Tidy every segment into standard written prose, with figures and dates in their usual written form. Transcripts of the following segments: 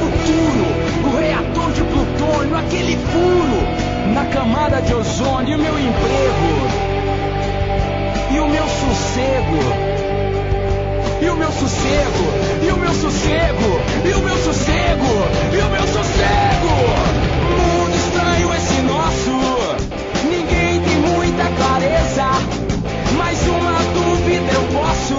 futuro, o reator de plutônio, aquele furo na camada de ozônio, e o meu emprego, e o meu sossego. E o meu sossego, e o meu sossego, e o meu sossego, e o meu sossego. Mundo estranho esse nosso, ninguém tem muita clareza, mas uma dúvida eu posso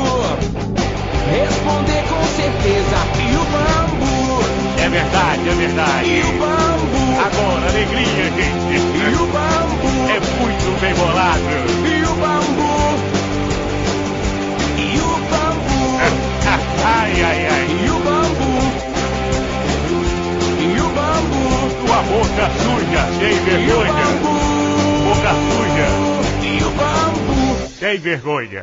responder com certeza. E o bambu? É verdade, é verdade. E o bambu? Agora, alegria, gente. E o bambu? É muito bem bolado. E o bambu? E o bambu? Ai, ai, ai. E o bambu? E o bambu? Tua boca suja, sem E o vergonha. bambu? Boca suja, E o bambu? sem vergonha.